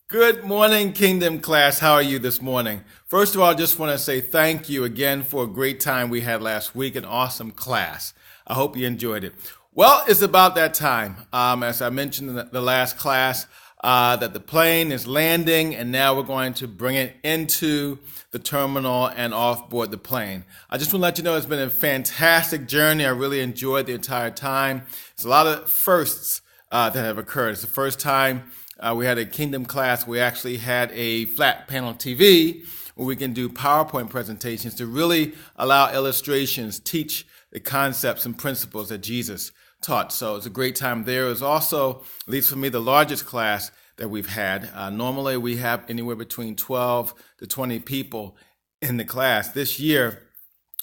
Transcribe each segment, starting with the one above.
Good morning, Kingdom class. How are you this morning? First of all, I just want to say thank you again for a great time we had last week, an awesome class. I hope you enjoyed it. Well, it's about that time. As I mentioned in the last class, that the plane is landing, and now we're going to bring it into the terminal and off board the plane. I just want to let you know it's been a fantastic journey. I really enjoyed the entire time. It's a lot of firsts that have occurred. It's the first time we had a Kingdom class. We actually had a flat panel TV where we can do PowerPoint presentations to really allow illustrations, teach the concepts and principles that Jesus taught. So it's a great time there. It was also, at least for me, the largest class that we've had. Normally we have anywhere between 12 to 20 people in the class. This year,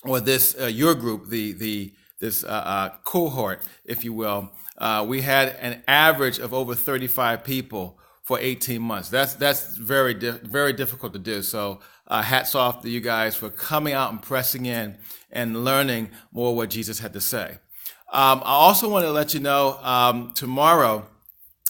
or this your group, this cohort, if you will, we had an average of over 35 people for 18 months. That's very difficult to do. So hats off to you guys for coming out and pressing in and learning more what Jesus had to say. I also want to let you know tomorrow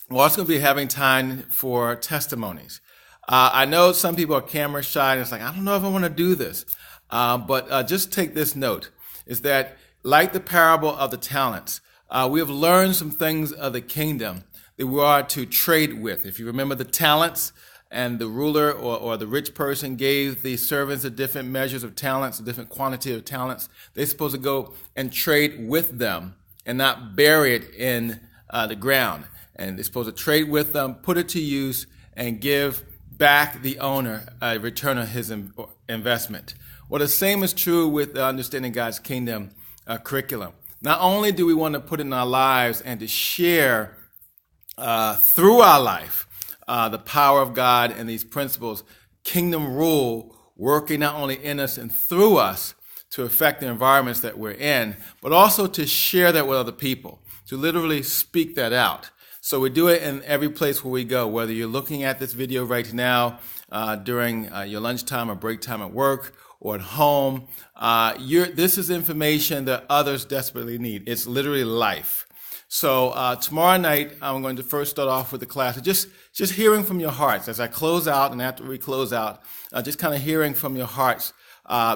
we're also going to be having time for testimonies. I know some people are camera shy and it's like, I don't know if I want to do this. But just take this note, is that like the parable of the talents, we have learned some things of the kingdom that we are to trade with. If you remember the talents, and the ruler or the rich person gave the servants the different measures of talents, a different quantity of talents, they're supposed to go and trade with them and not bury it in the ground. And they're supposed to trade with them, put it to use, and give back the owner a return on his investment. Well, the same is true with the Understanding God's Kingdom curriculum. Not only do we want to put in our lives and to share through our life the power of God and these principles, kingdom rule working not only in us and through us to affect the environments that we're in, but also to share that with other people, to literally speak that out. So we do it in every place where we go, whether you're looking at this video right now during your lunchtime or break time at work or at home. This is information that others desperately need. It's literally life. So tomorrow night, I'm going to first start off with the class, just hearing from your hearts as I close out, and after we close out, just kind of hearing from your hearts.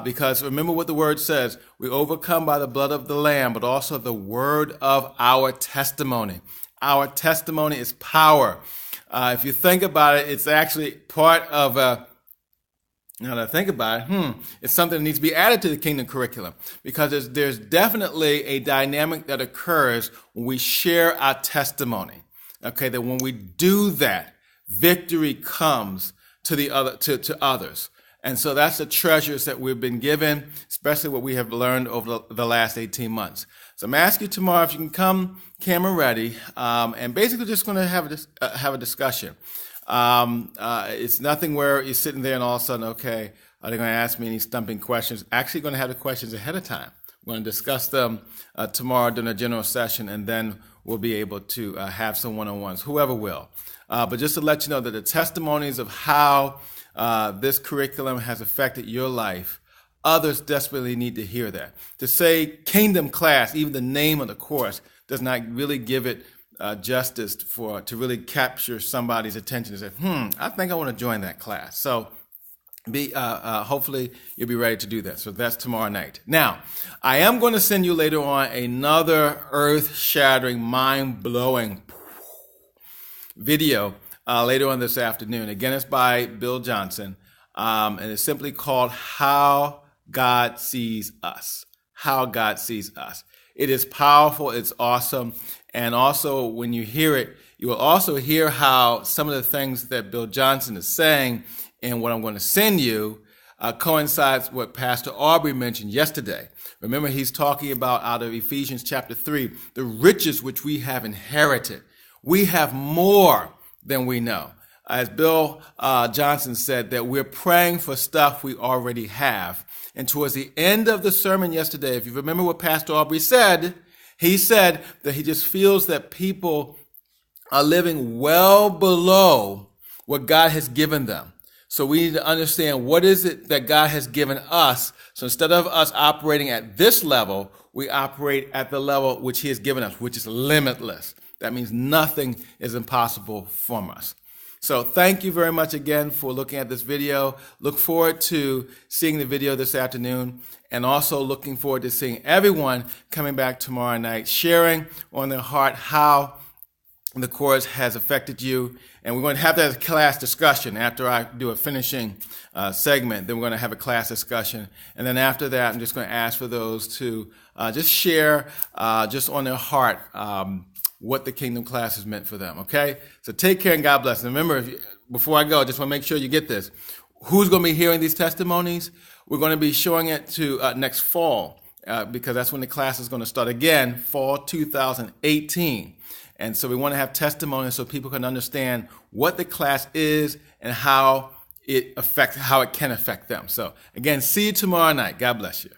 Because remember what the word says, we overcome by the blood of the Lamb, but also the word of our testimony. Our testimony is power. If you think about it, it's actually part of now that I think about it, it's something that needs to be added to the kingdom curriculum, because there's definitely a dynamic that occurs when we share our testimony. Okay, that when we do that, victory comes to to others. And so that's the treasures that we've been given, especially what we have learned over the last 18 months. So I'm asking you tomorrow if you can come camera ready, and basically just going to have a discussion. It's nothing where you're sitting there and all of a sudden, okay, are they going to ask me any stumping questions? Actually going to have the questions ahead of time. We're going to discuss them tomorrow during a general session, and then we'll be able to have some one-on-ones, whoever will. But just to let you know that the testimonies of how this curriculum has affected your life, others desperately need to hear that. To say Kingdom class, even the name of the course, does not really give it justice to really capture somebody's attention and say, I think I want to join that class. So hopefully you'll be ready to do that. So that's tomorrow night. Now, I am going to send you later on another earth-shattering, mind-blowing video later on this afternoon. Again, it's by Bill Johnson, and it's simply called How God Sees Us. How God Sees Us. It is powerful. It's awesome. And also, when you hear it, you will also hear how some of the things that Bill Johnson is saying and what I'm going to send you coincides with what Pastor Aubrey mentioned yesterday. Remember, he's talking about out of Ephesians chapter 3, the riches which we have inherited. We have more than we know. As Bill Johnson said, that we're praying for stuff we already have. And towards the end of the sermon yesterday, if you remember what Pastor Aubrey said, he said that he just feels that people are living well below what God has given them. So we need to understand what is it that God has given us. So instead of us operating at this level, we operate at the level which he has given us, which is limitless. That means nothing is impossible from us. So thank you very much again for looking at this video. Look forward to seeing the video this afternoon, and also looking forward to seeing everyone coming back tomorrow night, sharing on their heart how the course has affected you. And we're going to have that class discussion after I do a finishing segment. Then we're going to have a class discussion. And then after that, I'm just going to ask for those to just share just on their heart what the Kingdom class has meant for them, okay? So take care and God bless. And remember, before I go, I just want to make sure you get this. Who's going to be hearing these testimonies? We're going to be showing it to next fall because that's when the class is going to start again, fall 2018. And so we want to have testimonies so people can understand what the class is and how it can affect them. So again, see you tomorrow night. God bless you.